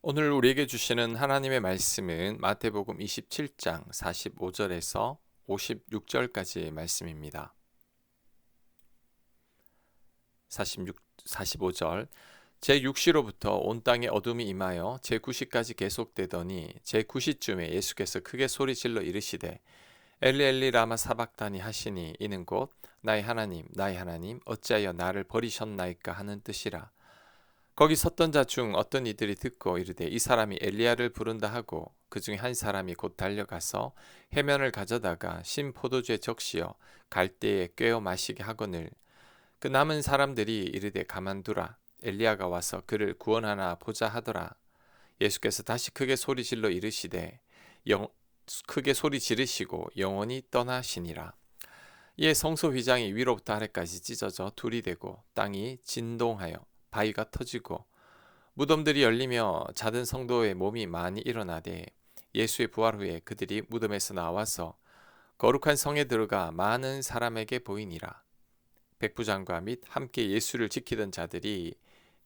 오늘 우리에게 주시는 하나님의 말씀은 마태복음 27장 45절에서 56절까지의 말씀입니다. 45절 제6시로부터 온 땅에 어둠이 임하여 제9시까지 계속되더니 제9시쯤에 예수께서 크게 소리질러 이르시되 엘리 엘리 라마 사박다니 하시니 이는 곧 나의 하나님 나의 하나님 어찌하여 나를 버리셨나이까 하는 뜻이라. 거기 섰던 자 중 어떤 이들이 듣고 이르되 이 사람이 엘리야를 부른다 하고 그 중에 한 사람이 곧 달려가서 해면을 가져다가 신 포도주에 적시어 갈대에 꿰어 마시게 하거늘 그 남은 사람들이 이르되 가만두라 엘리야가 와서 그를 구원하나 보자 하더라. 예수께서 다시 크게 소리질러 이르시되 크게 소리 지르시고 영원히 떠나시니라. 이에 성소 휘장이 위로부터 아래까지 찢어져 둘이 되고 땅이 진동하여 바위가 터지고 무덤들이 열리며 자든 성도의 몸이 많이 일어나되 예수의 부활 후에 그들이 무덤에서 나와서 거룩한 성에 들어가 많은 사람에게 보이니라. 백부장과 및 함께 예수를 지키던 자들이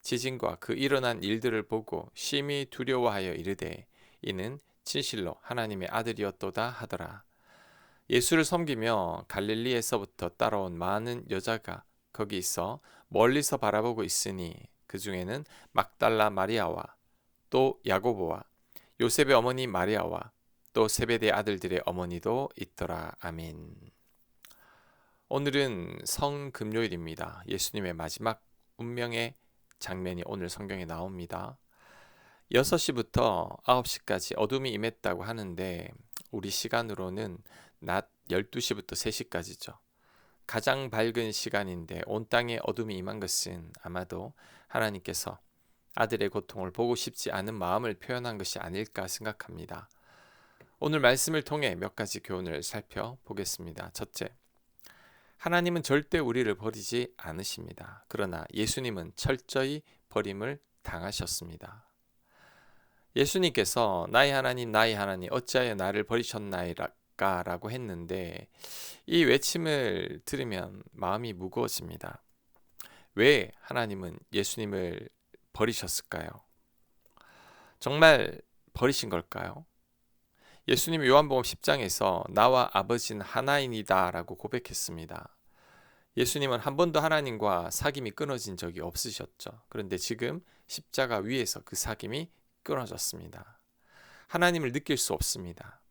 지진과 그 일어난 일들을 보고 심히 두려워하여 이르되 이는 진실로 하나님의 아들이었도다 하더라. 예수를 섬기며 갈릴리에서부터 따라온 많은 여자가 거기 있어 멀리서 바라보고 있으니 그 중에는 막달라 마리아와 또 야고보와 요셉의 어머니 마리아와 또 세베대 아들들의 어머니도 있더라. 아멘. 오늘은 성금요일입니다. 예수님의 마지막 운명의 장면이 오늘 성경에 나옵니다. 6시부터 9시까지 어둠이 임했다고 하는데 우리 시간으로는 낮 12시부터 3시까지죠. 가장 밝은 시간인데 온 땅에 어둠이 임한 것은 아마도 하나님께서 아들의 고통을 보고 싶지 않은 마음을 표현한 것이 아닐까 생각합니다. 오늘 말씀을 통해 몇 가지 교훈을 살펴보겠습니다. 첫째, 하나님은 절대 우리를 버리지 않으십니다. 그러나 예수님은 철저히 버림을 당하셨습니다. 예수님께서 나의 하나님 어찌하여 나를 버리셨나이까 라고 했는데 이 외침을 들으면 마음이 무거워집니다. 왜 하나님은 예수님을 버리셨을까요? 정말 버리신 걸까요? 예수님이 요한복음 10장에서 나와 아버지는 하나이니다 라고 고백했습니다. 예수님은 한 번도 하나님과 사귐이 끊어진 적이 없으셨죠. 그런데 지금 십자가 위에서 그 사귐이 끊어졌습니다. 하나님을 느낄 수 없습니다.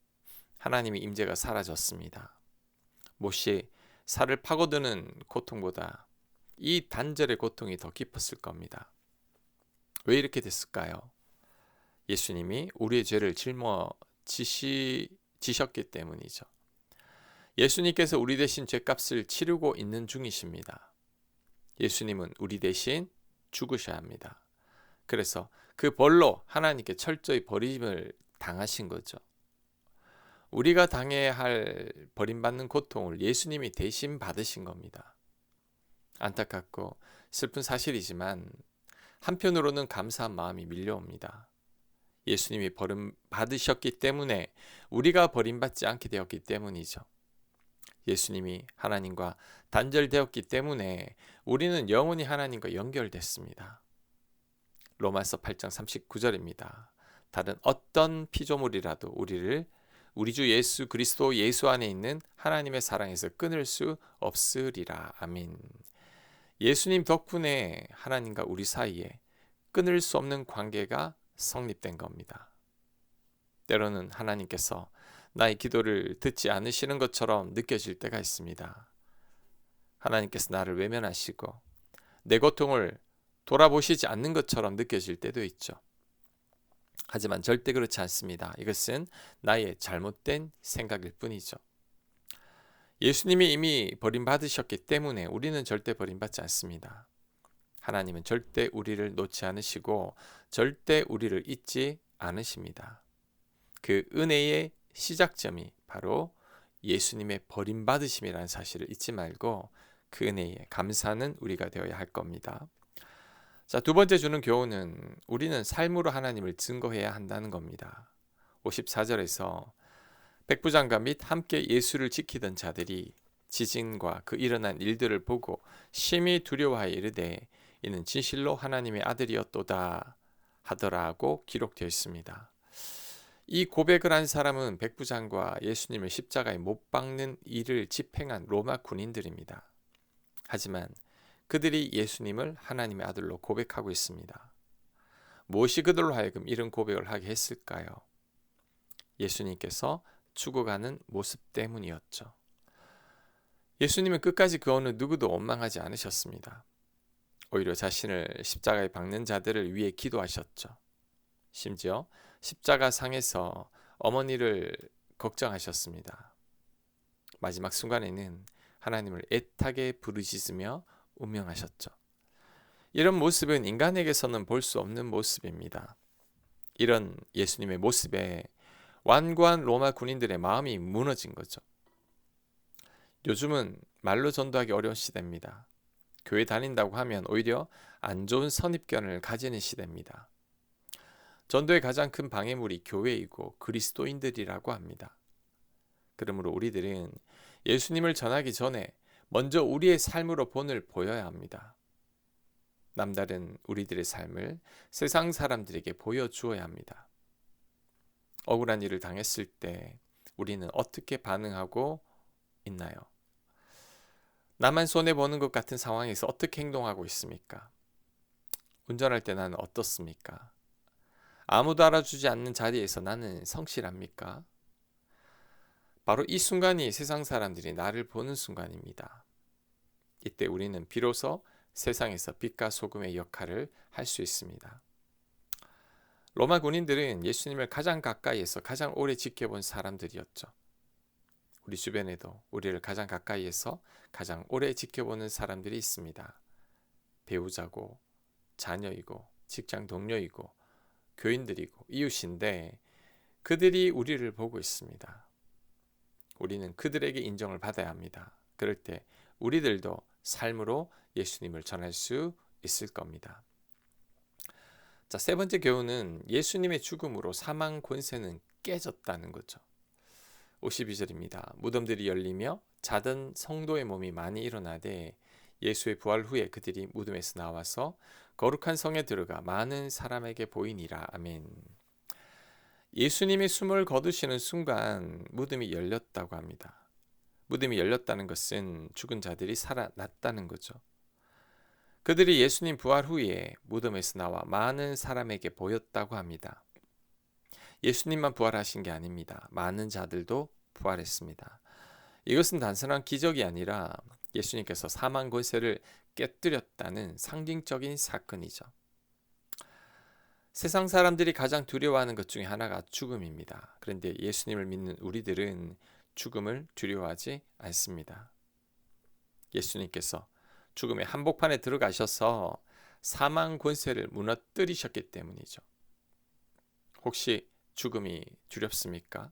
하나님의 임재가 사라졌습니다. 못이 살을 파고드는 고통보다 이 단절의 고통이 더 깊었을 겁니다. 왜 이렇게 됐을까요? 예수님이 우리의 죄를 지셨기 때문이죠. 예수님께서 우리 대신 죄값을 치르고 있는 중이십니다. 예수님은 우리 대신 죽으셔야 합니다. 그래서 그 벌로 하나님께 철저히 버림을 당하신 거죠. 우리가 당해야 할 버림받는 고통을 예수님이 대신 받으신 겁니다. 안타깝고 슬픈 사실이지만 한편으로는 감사한 마음이 밀려옵니다. 예수님이 버림받으셨기 때문에 우리가 버림받지 않게 되었기 때문이죠. 예수님이 하나님과 단절되었기 때문에 우리는 영원히 하나님과 연결됐습니다. 로마서 8장 39절입니다. 다른 어떤 피조물이라도 우리 주 예수 그리스도 예수 안에 있는 하나님의 사랑에서 끊을 수 없으리라. 아멘. 예수님 덕분에 하나님과 우리 사이에 끊을 수 없는 관계가 성립된 겁니다. 때로는 하나님께서 나의 기도를 듣지 않으시는 것처럼 느껴질 때가 있습니다. 하나님께서 나를 외면하시고 내 고통을 돌아보시지 않는 것처럼 느껴질 때도 있죠. 하지만 절대 그렇지 않습니다. 이것은 나의 잘못된 생각일 뿐이죠. 예수님이 이미 버림받으셨기 때문에 우리는 절대 버림받지 않습니다. 하나님은 절대 우리를 놓지 않으시고 절대 우리를 잊지 않으십니다. 그 은혜의 시작점이 바로 예수님의 버림받으심이라는 사실을 잊지 말고 그 은혜에 감사하는 우리가 되어야 할 겁니다. 자, 두 번째 주는 교훈은 우리는 삶으로 하나님을 증거해야 한다는 겁니다. 54절에서 백부장과 및 함께 예수를 지키던 자들이 지진과 그 일어난 일들을 보고 심히 두려워하여 이르되 이는 진실로 하나님의 아들이었도다 하더라고 기록되어 있습니다. 이 고백을 한 사람은 백부장과 예수님을 십자가에 못 박는 일을 집행한 로마 군인들입니다. 하지만 그들이 예수님을 하나님의 아들로 고백하고 있습니다. 무엇이 그들로 하여금 이런 고백을 하게 했을까요? 예수님께서 죽어가는 모습 때문이었죠. 예수님은 끝까지 그 어느 누구도 원망하지 않으셨습니다. 오히려 자신을 십자가에 박는 자들을 위해 기도하셨죠. 심지어 십자가 상에서 어머니를 걱정하셨습니다. 마지막 순간에는 하나님을 애타게 부르짖으며 운명하셨죠. 이런 모습은 인간에게서는 볼 수 없는 모습입니다. 이런 예수님의 모습에 완고한 로마 군인들의 마음이 무너진 거죠. 요즘은 말로 전도하기 어려운 시대입니다. 교회 다닌다고 하면 오히려 안 좋은 선입견을 가지는 시대입니다. 전도의 가장 큰 방해물이 교회이고 그리스도인들이라고 합니다. 그러므로 우리들은 예수님을 전하기 전에 먼저 우리의 삶으로 본을 보여야 합니다. 남다른 우리들의 삶을 세상 사람들에게 보여주어야 합니다. 억울한 일을 당했을 때 우리는 어떻게 반응하고 있나요? 나만 손해보는 것 같은 상황에서 어떻게 행동하고 있습니까? 운전할 때 나는 어떻습니까? 아무도 알아주지 않는 자리에서 나는 성실합니까? 바로 이 순간이 세상 사람들이 나를 보는 순간입니다. 이때 우리는 비로소 세상에서 빛과 소금의 역할을 할 수 있습니다. 로마 군인들은 예수님을 가장 가까이에서 가장 오래 지켜본 사람들이었죠. 우리 주변에도 우리를 가장 가까이에서 가장 오래 지켜보는 사람들이 있습니다. 배우자고, 자녀이고, 직장 동료이고, 교인들이고, 이웃인데 그들이 우리를 보고 있습니다. 우리는 그들에게 인정을 받아야 합니다. 그럴 때 우리들도 삶으로 예수님을 전할 수 있을 겁니다. 자, 세 번째 교훈은 예수님의 죽음으로 사망 권세는 깨졌다는 거죠. 52절입니다. 무덤들이 열리며 자던 성도의 몸이 많이 일어나되 예수의 부활 후에 그들이 무덤에서 나와서 거룩한 성에 들어가 많은 사람에게 보이니라. 아멘. 예수님이 숨을 거두시는 순간 무덤이 열렸다고 합니다. 무덤이 열렸다는 것은 죽은 자들이 살아났다는 거죠. 그들이 예수님 부활 후에 무덤에서 나와 많은 사람에게 보였다고 합니다. 예수님만 부활하신 게 아닙니다. 많은 자들도 부활했습니다. 이것은 단순한 기적이 아니라 예수님께서 사망 권세를 깨뜨렸다는 상징적인 사건이죠. 세상 사람들이 가장 두려워하는 것 중에 하나가 죽음입니다. 그런데 예수님을 믿는 우리들은 죽음을 두려워하지 않습니다. 예수님께서 죽음의 한복판에 들어가셔서 사망 권세를 무너뜨리셨기 때문이죠. 혹시 죽음이 두렵습니까?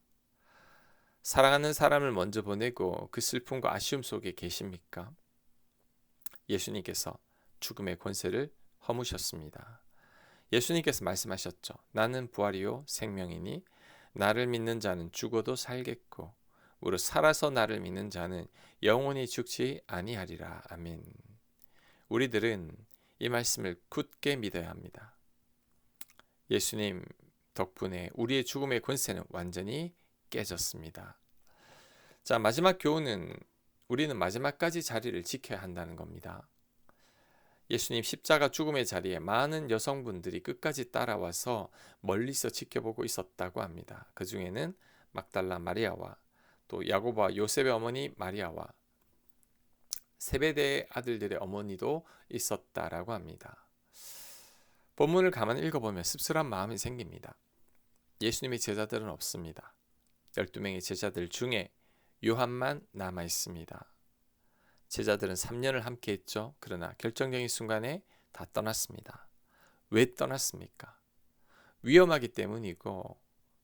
사랑하는 사람을 먼저 보내고 그 슬픔과 아쉬움 속에 계십니까? 예수님께서 죽음의 권세를 허무셨습니다. 예수님께서 말씀하셨죠. 나는 부활이요 생명이니 나를 믿는 자는 죽어도 살겠고 무릇 살아서 나를 믿는 자는 영원히 죽지 아니하리라. 아멘. 우리들은 이 말씀을 굳게 믿어야 합니다. 예수님 덕분에 우리의 죽음의 권세는 완전히 깨졌습니다. 자, 마지막 교훈은 우리는 마지막까지 자리를 지켜야 한다는 겁니다. 예수님 십자가 죽음의 자리에 많은 여성분들이 끝까지 따라와서 멀리서 지켜보고 있었다고 합니다. 그 중에는 막달라 마리아와 또 야고보와 요셉의 어머니 마리아와 세베대의 아들들의 어머니도 있었다라고 합니다. 본문을 가만히 읽어보면 씁쓸한 마음이 생깁니다. 예수님의 제자들은 없습니다. 12명의 제자들 중에 요한만 남아 있습니다. 제자들은 3년을 함께 했죠. 그러나 결정적인 순간에 다 떠났습니다. 왜 떠났습니까? 위험하기 때문이고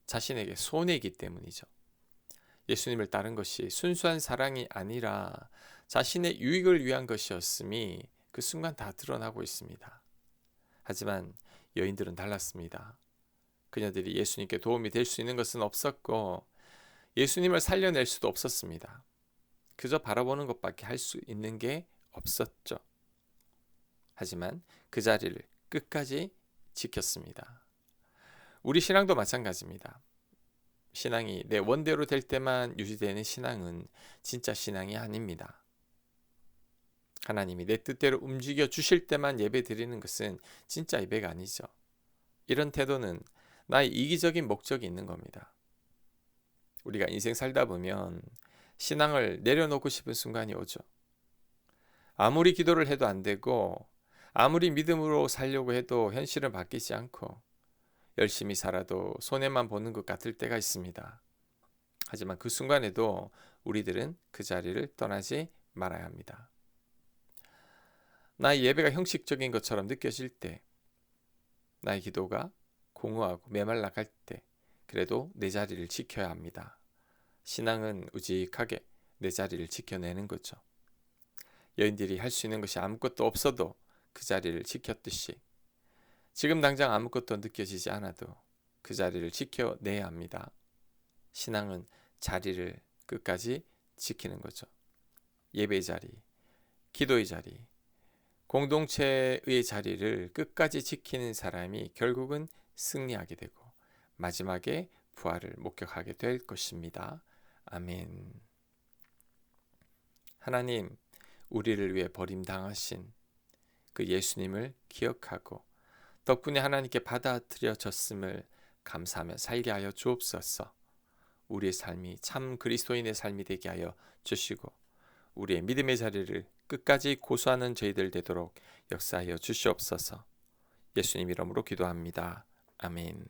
자신에게 손해이기 때문이죠. 예수님을 따른 것이 순수한 사랑이 아니라 자신의 유익을 위한 것이었음이 그 순간 다 드러나고 있습니다. 하지만 여인들은 달랐습니다. 그녀들이 예수님께 도움이 될 수 있는 것은 없었고 예수님을 살려낼 수도 없었습니다. 그저 바라보는 것밖에 할 수 있는 게 없었죠. 하지만 그 자리를 끝까지 지켰습니다. 우리 신앙도 마찬가지입니다. 신앙이 내 원대로 될 때만 유지되는 신앙은 진짜 신앙이 아닙니다. 하나님이 내 뜻대로 움직여 주실 때만 예배 드리는 것은 진짜 예배가 아니죠. 이런 태도는 나의 이기적인 목적이 있는 겁니다. 우리가 인생 살다 보면 신앙을 내려놓고 싶은 순간이 오죠. 아무리 기도를 해도 안 되고 아무리 믿음으로 살려고 해도 현실은 바뀌지 않고 열심히 살아도 손해만 보는 것 같을 때가 있습니다. 하지만 그 순간에도 우리들은 그 자리를 떠나지 말아야 합니다. 나의 예배가 형식적인 것처럼 느껴질 때, 나의 기도가 공허하고 메말라갈 때 그래도 내 자리를 지켜야 합니다. 신앙은 우직하게 내 자리를 지켜내는 거죠. 여인들이 할 수 있는 것이 아무것도 없어도 그 자리를 지켰듯이 지금 당장 아무것도 느껴지지 않아도 그 자리를 지켜내야 합니다. 신앙은 자리를 끝까지 지키는 거죠. 예배의 자리, 기도의 자리, 공동체의 자리를 끝까지 지키는 사람이 결국은 승리하게 되고 마지막에 부활을 목격하게 될 것입니다. 아멘. 하나님, 우리를 위해 버림당하신 그 예수님을 기억하고 덕분에 하나님께 받아들여졌음을 감사하며 살게 하여 주옵소서. 우리의 삶이 참 그리스도인의 삶이 되게 하여 주시고 우리의 믿음의 자리를 끝까지 고수하는 저희들 되도록 역사하여 주시옵소서. 예수님 이름으로 기도합니다. 아멘.